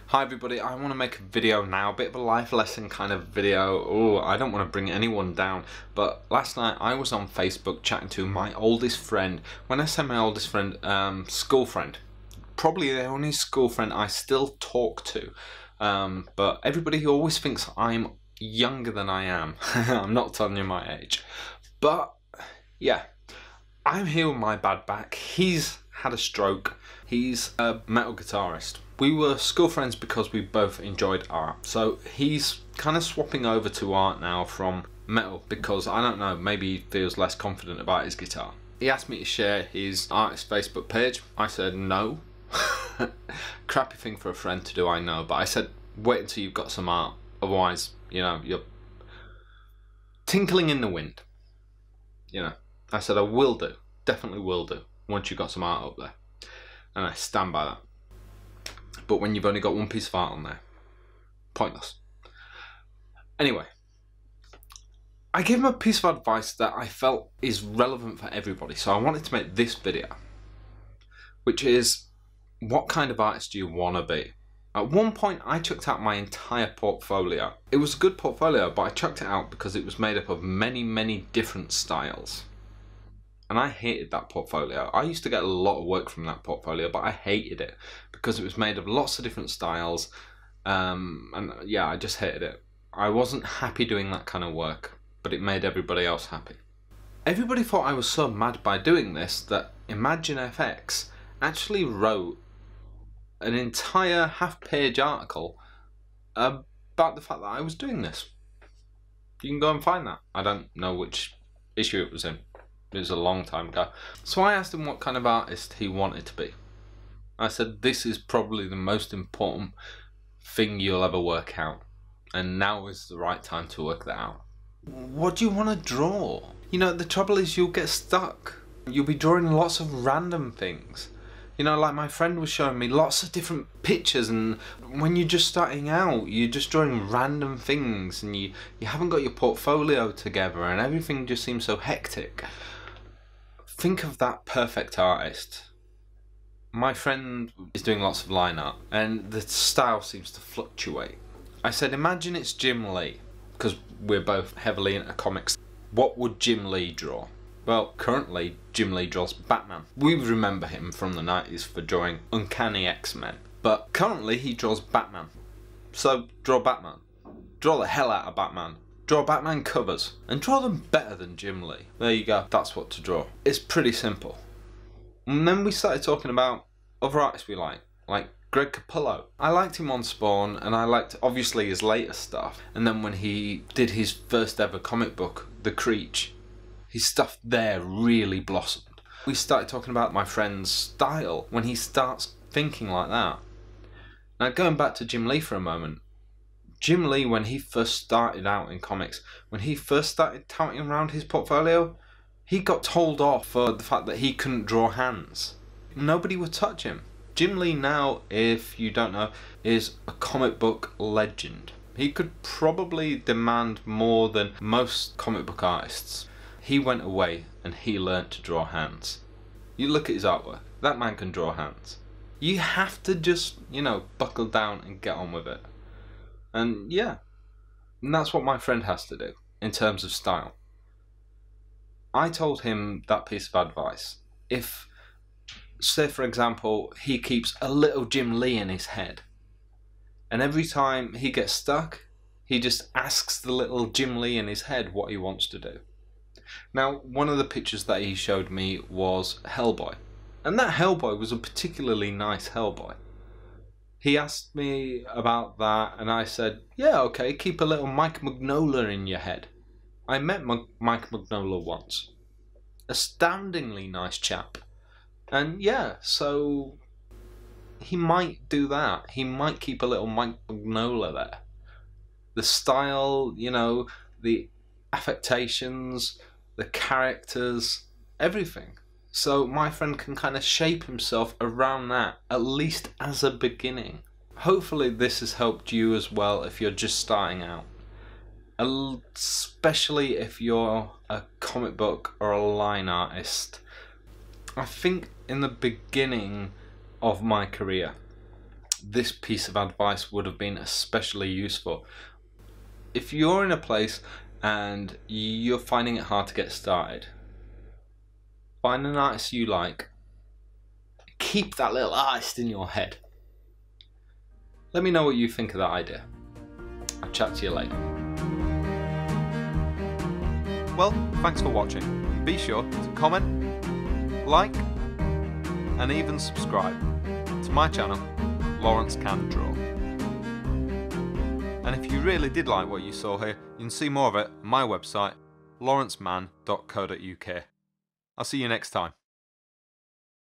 Hi everybody, I want to make a video now, a bit of a life lesson kind of video. Oh, I don't want to bring anyone down, but last night I was on Facebook chatting to my oldest friend. When I say my oldest friend, school friend. Probably the only school friend I still talk to. But everybody always thinks I'm younger than I am. I'm not telling you my age. But yeah, I'm here with my bad back. He's had a stroke. He's a metal guitarist. We were school friends because we both enjoyed art. So he's kind of swapping over to art now from metal because, I don't know, maybe he feels less confident about his guitar. He asked me to share his artist Facebook page. I said no. Crappy thing for a friend to do, I know, but I said wait until you've got some art. Otherwise, you know, you're tinkling in the wind. You know, I said I will do, definitely will do, once you've got some art up there. And I stand by that. But when you've only got one piece of art on there, pointless. Anyway, I gave him a piece of advice that I felt is relevant for everybody. So I wanted to make this video, which is, what kind of artist do you want to be? At one point, I chucked out my entire portfolio. It was a good portfolio, but I chucked it out because it was made up of many, many different styles. And I hated that portfolio. I used to get a lot of work from that portfolio, but I hated it because it was made of lots of different styles. And yeah, I just hated it. I wasn't happy doing that kind of work, but it made everybody else happy. Everybody thought I was so mad by doing this that ImagineFX actually wrote an entire half-page article about the fact that I was doing this. You can go and find that. I don't know which issue it was in. It was a long time ago. So I asked him what kind of artist he wanted to be. I said, this is probably the most important thing you'll ever work out. And now is the right time to work that out. What do you want to draw? You know, the trouble is you'll get stuck. You'll be drawing lots of random things. You know, like my friend was showing me lots of different pictures, and when you're just starting out, you're just drawing random things and you haven't got your portfolio together and everything just seems so hectic. Think of that perfect artist. My friend is doing lots of line art and the style seems to fluctuate. I said, imagine it's Jim Lee, because we're both heavily into comics. What would Jim Lee draw? Well, currently Jim Lee draws Batman. We remember him from the 90s for drawing Uncanny X-Men. But currently he draws Batman. So draw Batman. Draw the hell out of Batman. Draw Batman covers. And draw them better than Jim Lee. There you go. That's what to draw. It's pretty simple. And then we started talking about other artists we like Greg Capullo. I liked him on Spawn, and I liked obviously his later stuff. And then when he did his first ever comic book, The Ritch, his stuff there really blossomed. We started talking about my friend's style when he starts thinking like that. Now going back to Jim Lee for a moment. Jim Lee, when he first started out in comics, when he first started touting around his portfolio, he got told off for the fact that he couldn't draw hands. Nobody would touch him. Jim Lee now, if you don't know, is a comic book legend. He could probably demand more than most comic book artists. He went away and he learnt to draw hands. You look at his artwork, that man can draw hands. You have to just, you know, buckle down and get on with it. And yeah, and that's what my friend has to do in terms of style. I told him that piece of advice. If, say for example, he keeps a little Jim Lee in his head, and every time he gets stuck, he just asks the little Jim Lee in his head what he wants to do. Now, one of the pictures that he showed me was Hellboy. And that Hellboy was a particularly nice Hellboy. He asked me about that and I said, yeah, okay, keep a little Mike Mignola in your head. I met Mike Mignola once. Astoundingly nice chap. And yeah, so he might do that. He might keep a little Mike Mignola there. The style, you know, the affectations, the characters, everything. So my friend can kind of shape himself around that, at least as a beginning. Hopefully this has helped you as well if you're just starting out. Especially if you're a comic book or a line artist. I think in the beginning of my career, this piece of advice would have been especially useful. If you're in a place and you're finding it hard to get started, find an artist you like. Keep that little artist in your head. Let me know what you think of that idea. I'll chat to you later. Well, thanks for watching. Be sure to comment, like, and even subscribe to my channel, Lawrence Can Draw. And if you really did like what you saw here, you can see more of it on my website, lawrenceman.co.uk. I'll see you next time.